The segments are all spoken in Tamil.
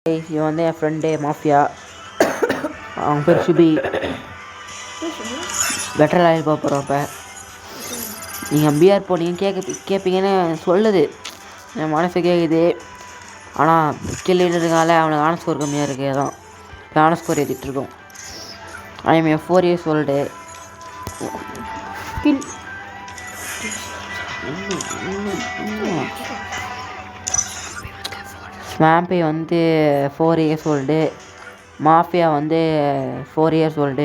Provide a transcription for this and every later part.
இவன் வந்து என் ஃப்ரெண்டு மாஃபியா. அவன் பேர் சுபி. பெட்டர் ராயல் போக போகிறோம். இப்போ நீங்கள் பிஆர் போனீங்க கேட்பீங்கன்னு சொல்லுது, என் மனசு கேட்குது. ஆனால் கில்லிட்டு இருக்கால அவனுக்கு ஆன ஸ்கோர் கம்மியாக இருக்குது. அதான் ஆன ஸ்கோர் ஏற்றிட்டுருக்கோம். I am 4 years old. ஸ்வாம்பி வந்து 4 years old. மாஃபியா வந்து 4 years old.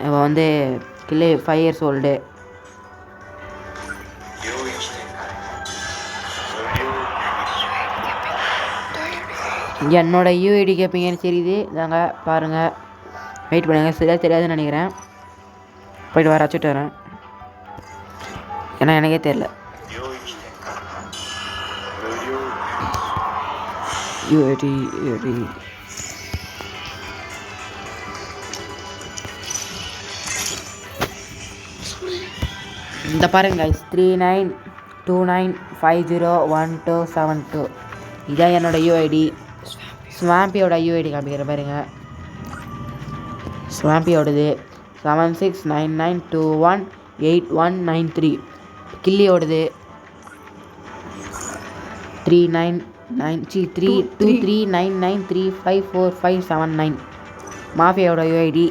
இவன் வந்து கில்லி 5 years old. என்னோட யூஐடி கேட்பீங்கன்னு தெரியுது. இதாங்க பாருங்கள், வெயிட் பண்ணுங்கள். சரியாக தெரியாதுன்னு நினைக்கிறேன். போய்ட்டு வர வச்சுட்டு வரேன், ஏன்னா எனக்கே தெரில. யூஐடி இந்த பாருங்க guys, 3929501272. இதான் என்னோட யூஐடி. ஸ்வாம்பியோட யூஐடி காமிக்கிற பாருங்க. ஸ்வாம்பியோடது 7699218193. கில்லியோடது 2399354579. மாஃபியாவோட யூஐடி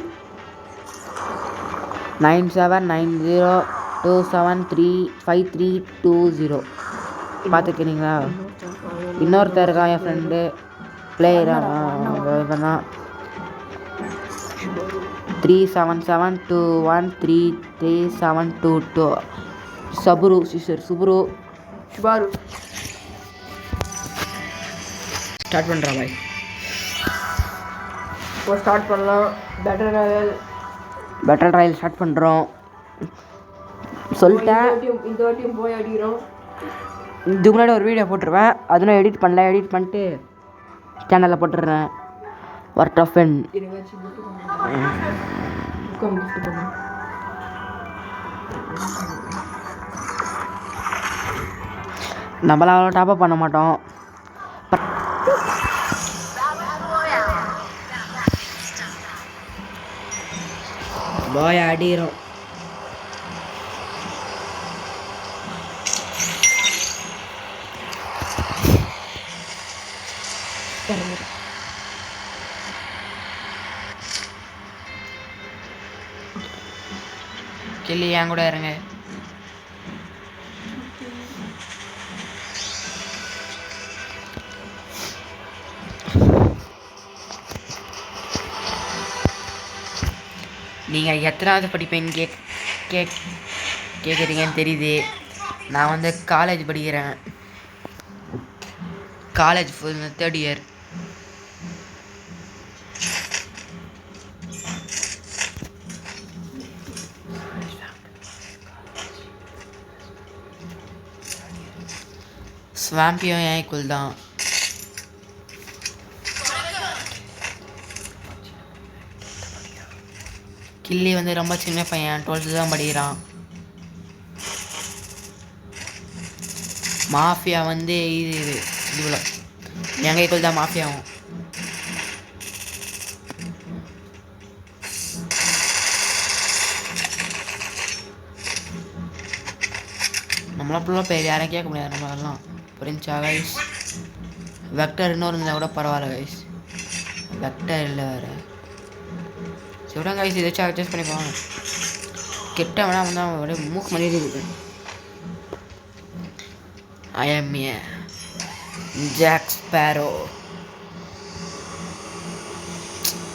9790273532 பார்த்துக்கிறீங்களா? இன்னொருத்தர் இருக்கான் என் ஃப்ரெண்டு பிளேயராக, இவன் தான் 3772133722. சுபரு ஸ்டார்ட் பண்ணுறா பாய். இப்போ ஸ்டார்ட் பண்ணலாம். பெட்டர் ராயல் ஸ்டார்ட் பண்ணுறோம் சொல்லிட்டேன். இந்த வாட்டியும் போய் அடிக்கிறோம். இதுக்கு முன்னாடி ஒரு வீடியோ போட்டுருவேன், அதெல்லாம் எடிட் பண்ணிட்டு சேனலில் போட்டுடுறேன். ஒர்ட் ஆஃப் என் நம்மளாம் அவ்வளோ டாப்அப் பண்ண மாட்டோம். பாய் அடிக்கிறோம். கில்லி என் கூட இருங்க. நீங்கள் எத்தனாவது படிப்பேன்னு கேட்குறீங்கன்னு தெரியுது. நான் வந்து காலேஜ் படிக்கிறேன். College 3rd year. ஸ்வாம்பியும் n equal தான். கில்லி வந்து ரொம்ப சின்ன பையன், 12th தான் படிக்கிறான். மாஃபியா வந்து இவ்வளோ எங்கள் ஈக்குவல் தான் மாஃபியாவும். நம்மள பேர் யாரையும் கேட்க முடியாது. நம்மளெல்லாம் புரிஞ்சா கைஸ்? வெக்டர் இன்னொரு இருந்தால் கூட பரவாயில்ல கைஸ். வெக்டர் இல்லை வேறு. சிவடா கைஸ், இதை வச்சு அட்ஜஸ்ட் பண்ணி போவாங்க. கெட்ட வேணாம் வந்தால் அப்படியே மூக்கு பண்ணிட்டு இருக்கு. I am a Jack Sparrow.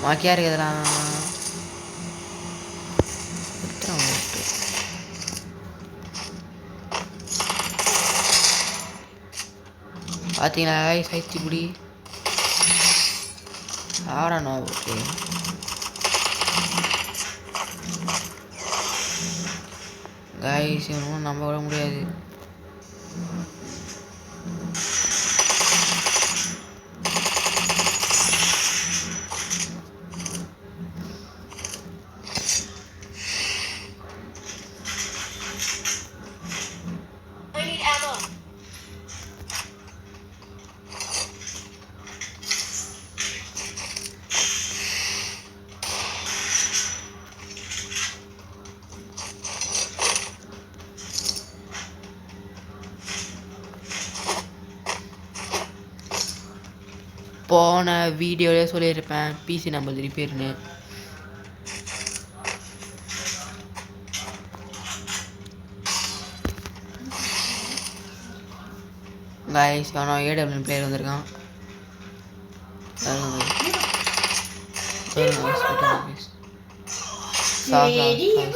வாக்கியா இருக்குதுலாம். பார்த்தீங்களா சைத்தி குடி ஆடணும். ஓகே கைஸ், இவனும் நம்ப விட முடியாது. போன வீடியோலே சொல்லியிருப்பேன் பிசி நம்மளது ரிப்பேர்னு. கைஸ் அவன் ஏடபிள்யூ பிளேயர் வந்திருக்கான்.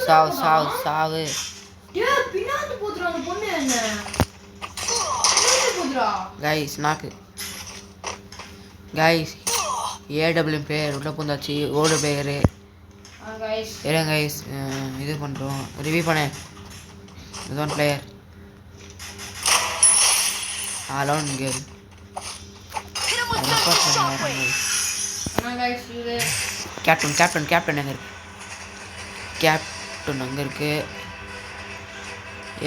சாவு சாவு சாவு. கைஸ் நாக்கு கைஸ் ஏடபிள்யூ பிளேயர் உள்ள பூந்தாச்சு. ஓடு பிளேயரு இருங்க கைஸ் இது பண்ணுறோம் ரிவ்யூ பண்ணேன். இதுதான் player alone girl captain captain captain எங்கே இருக்கு? கேப்டன் அங்கே இருக்கு.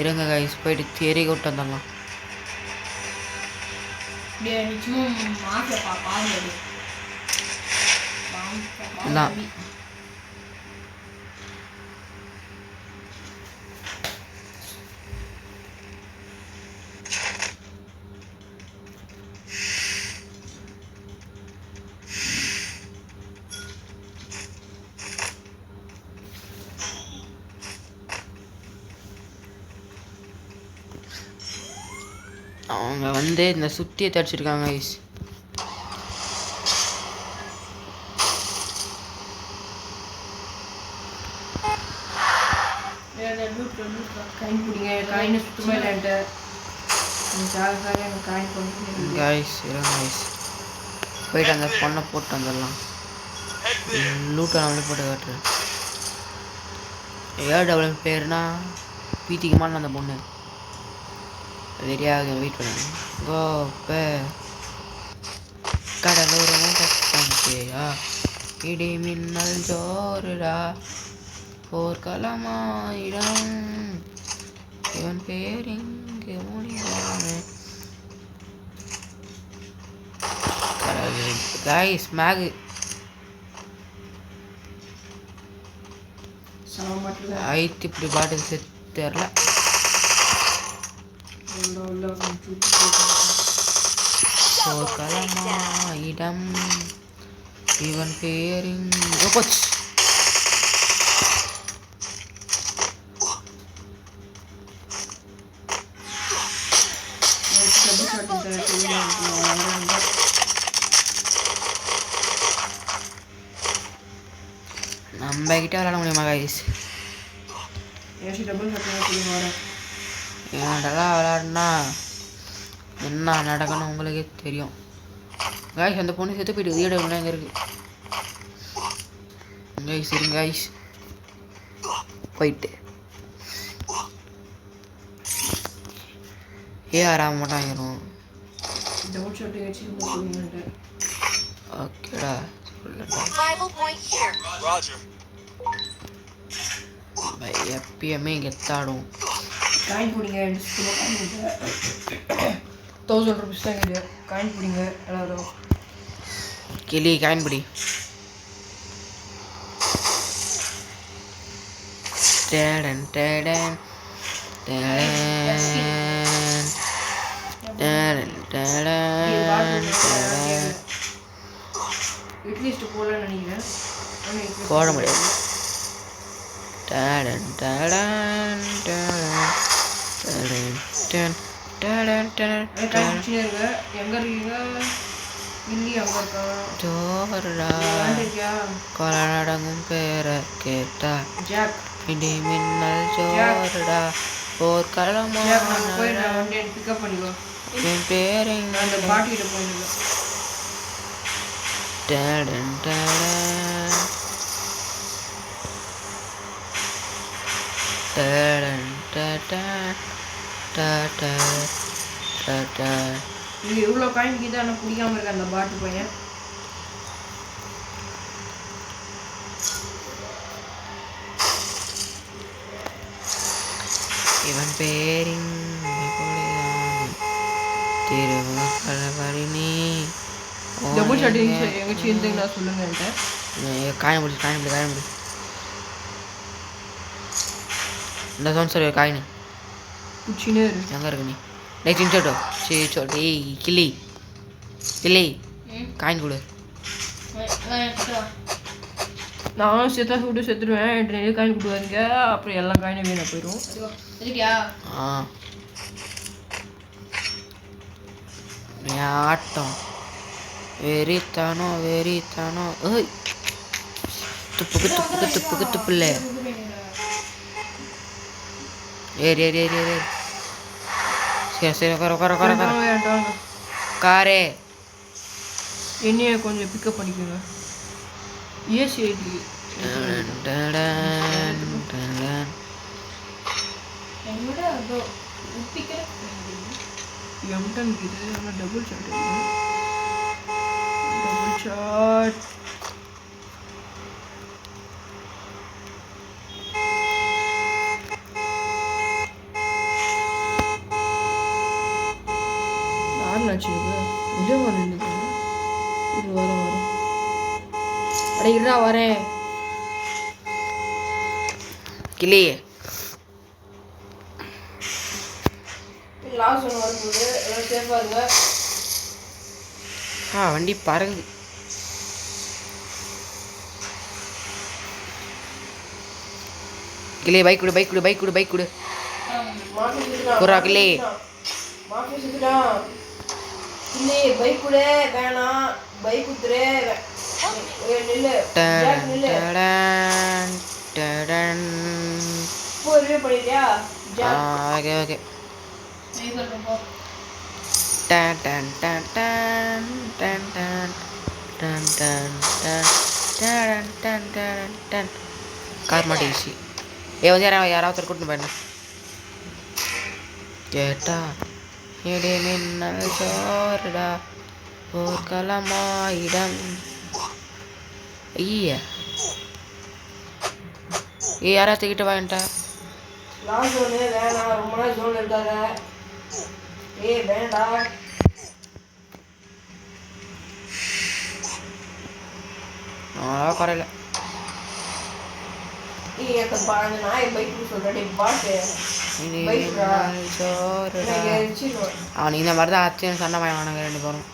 இருங்க கைஸ் போயிட்டு தேரி விட்டு வந்துடலாம். எல்லாம் அவங்க வந்து இந்த சுத்தியை தடிச்சிருக்காங்க கைஸ். கைஸ் இருங்க கைஸ் போயிட்டு அந்த பொண்ணை போட்டு வந்துடலாம். லூட்டை நம்மளே போட்டு காட்டுறேன். ஏடபிள்யூ பேர்னா பீத்திக்குமான அந்த பொண்ணு வெறியாக வெயிட் பண்ணுங்க. கோப்ப கடலோரமும் கட்டா இடி மின்னல் ஜோருடா போர்க்களமாயிடம் இவன் பேர் இங்கு முடிவானே. கைஸ் மேகு ஐத்து இப்படி பாட்டு செத்துறல. போர்க்களமாயிடம் இவன் பேரின் போச்சு. நம்ம கிட்ட விளாட முடியுமா கைஸ்? ஏன்டெல்லாம் விளாட்னா என்ன நடக்கணும் உங்களுக்கே தெரியும். கைஸ் அந்த பொண்ணு செத்து போயிட்டு வீடு எங்கே இருக்கு கைஸ்? இருங்க கைஸ் போயிட்டு ஆறாம மாட்டாங்கிரும். ஓகேடா எப்பயுமே கெத்தாடும். காயின் பிடிங்க 1000 rupees தான் இது. காயின் பிடிங்க எல்லாரும். கிளி காயின் பிடி. Dayton Dayton Dayton Dayton Dayton Dayton. At least போடலாம்னு நினைக்கிறேன். போட முடியாது. Dayton Dayton Dayton Dayton Dayton Dayton. எங்க இருக்கீங்க? இல்லி அங்க இருக்கா? ஜோரா கொலநடங்கும் பேரை கேட்டா ஜாக் இடி மின்னல் ஜோரடா போர்க்களமா. பிக்கப் பண்ணிக்கோ. என் பேரை அந்த பாட்டிகிட்ட போயிருக்கோம். Dayton Dayton Dayton Dayton Dayton Dayton. இங்கே இவ்வளோ காயின் கீதா ஆனால் பிடிக்காம இருக்க அந்த பாட்டு பையன். இவன் பேரின் திருவள்ளி டபுள் ஷாட் எங்கேயாச்சும் இருந்துங்கண்ணா சொல்லுங்க. காயின் பிடி காயின் பிடி காயின் பிடி. இந்த சவுண்ட் சார் காயின் குச்சினே எங்கே இருக்கு? நீ நெக்ஸ்ட் இன்சோட்டோ சரி சோட்டி கிளி கிளி காயின் கொடு. நானும் செத்தா விட்டு செத்துருவேன். என்கிட்ட நிறைய காயின் கொடுவாங்க. அப்புறம் எல்லா காயினும் வீணாக போயிடும். இருக்கியா? ஆட்டம் வெறித்தானோ வெறித்தானோ. ஏய் துப்புக்கு இல்லை. ஏறி ஏறி ஏறி ஏறி. சரி சரி உட்கார காரே. என்னைய கொஞ்சம் பிக்கப் பண்ணிக்கோங்க. ஏசி ஐடி எம்டன் இது டபுள் ஷாட். Double shot. ஆச்சு இது வரேன். இது வரேன். அடே இருடா வரேன். கிளியே லாஸ்ட் ஒன் வரும்போது எல்லாம் சேஃபாக இருங்க. வண்டி பறகுது. கிளியே பைக் கொடு பைக் கொடு பைக் கொடு பைக் கொடு. குறா கிளி மாஃபி சுத்துட்டான். இல்லை பைக் கூட வேணாம். பைக் குத்துறே நில்லு. இப்போ ரிவ்யூ பண்ணிட்டியா? Okay okay. கார் மாட்டிடுச்சு. வந்து யாராவது கூட்டின்னு போயிடணும். கேட்டா இடி மின்னல் சோறுடா போர்க்களமாயிடம். ஐயா யாராவது கிட்ட வாங்கிட்டா. லாஸ்ட் ஒன்று வேணாம். ரொம்ப நாள் ஜோன் இருக்காத. வேண்டாம். குறையில அவன் இந்த மாதிரி தான் ஆச்சு. சண்டை வாங்கினாங்க 2 பேரும்.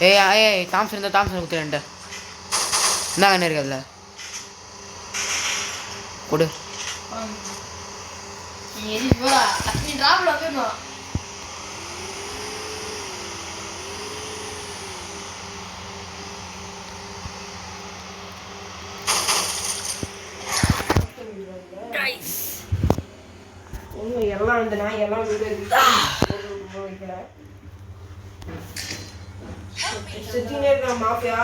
ஏய் தாம்சன் இருந்தால் தாம்சன் குத்து 2. என்ன என்ன இருக்கு அதில் கொடு. எல்லாம் இந்த நாய் எல்லாம் செத்தினே இருக்க மாஃபியா.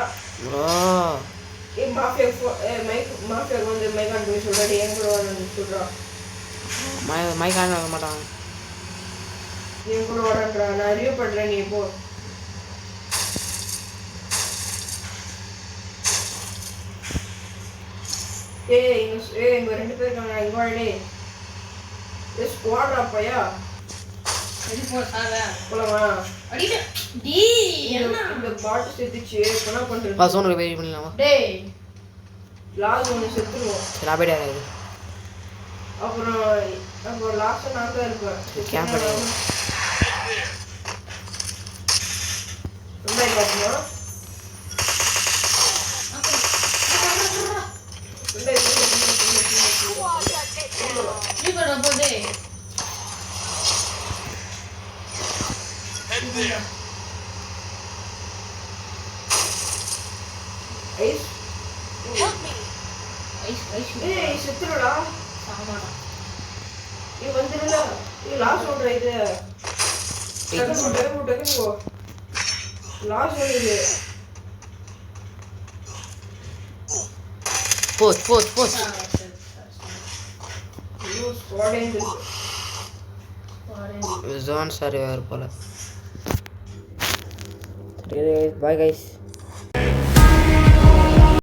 மாஃபியா வந்து மைக்கான் போய் சொல்றாடி. என் கூட வரணும்னு சொல்றான். மைக்கான் வர மாட்டான். என் கூட வரன்றா. நான் ரிவ்யூ பண்றேன். நீ போ. இங்க 2 பேர் இருக்காங்க. இங்க வாடே. ஸ்குவாட்ரா பையா. எது போறாங்க? போலாமா? அடிடா. டி என்ன இந்த பாட் செத்துச்சு. என்ன பண்றது? பஸ் ஒன்னு வெயிட் பண்ணலாமா? டேய் லாஸ்ட் ஒன்னு செத்துறோம். சரி நான் போய்டா இது. அப்புறம் லாஸ்ட் நான் தான் இருப்பேன். கேம்ப் பண்ணு. என்ன காட்டுமா? நீ பண்ண போதே. ஐஸ் ஏய் செத்துறடா. சாமாடா. நீ வந்துருல. நீ லாஸ்ட் ஓடுற இது. டக்கு போ. லாஸ்ட் ஓடுது. போஸ்ட் ஐயோ ஸ்குவாட் ஜோன் சர்வர் போல. Bye guys.